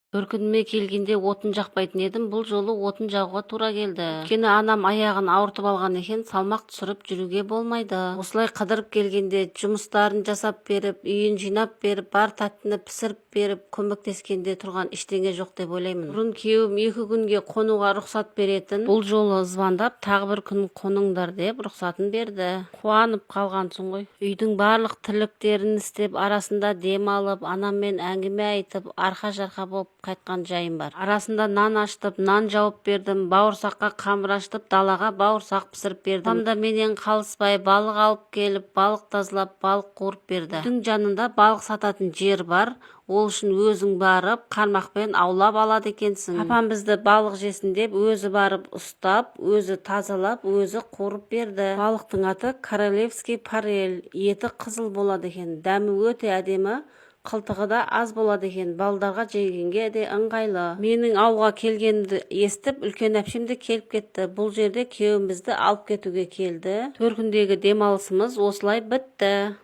Төркініме келгенде отын жақпайтын едім, бұл жолы отын жағуға тура келді. Өйткені анам аяғын ауыртып алған екен, салмақ түсіріп жүруге болмайды. Осылай қыдырып келгенде жұмыстарын жасап беріп, үйін жинап беріп, бар тәттіні пісіріп беріп, көмектескенде тұрған ештеңе жоқ деп ойлаймын. Бұрын күйеуім 2 күнге қонуға рұқсат беретін, бұл жолы звондап тағы бір күн қоныңдар деп рұқсатын берді. Қуанып қалғансың ғой. Үйдің барлық тірліктерін істеп, арасында дем алып, анаммен әңгіме айтып, арқа-жарқа болып қайтқан жайым бар. Арасында нан аштып, нан жауып бердім, бауырсаққа қамыр аштып, далаға бауырсақ пісіріп бердім. Апам да менен қалыспай балық алып келіп, балық тазалап, балық қуырып берді. Үйдің жанында балық сататын жер бар. Ол үшін өзің барып, қармақпен аулап алады екенсің. Апам бізді балық жесін деп, өзі барып ұстап, өзі тазалап, өзі қуырып берді. Балықтың аты королевский форель. Еті қызыл болады екен. Дәмі өте әдемі. Қылтығы да аз болады екен, балдарға жегенге де ыңғайлы. Менің ауылға келгенімді естіп, үлкен әпшем де келіп кетті. Бұл жерде күйеуім бізді алып кетуге келді. Төркіндегі демалысымыз осылай бітті.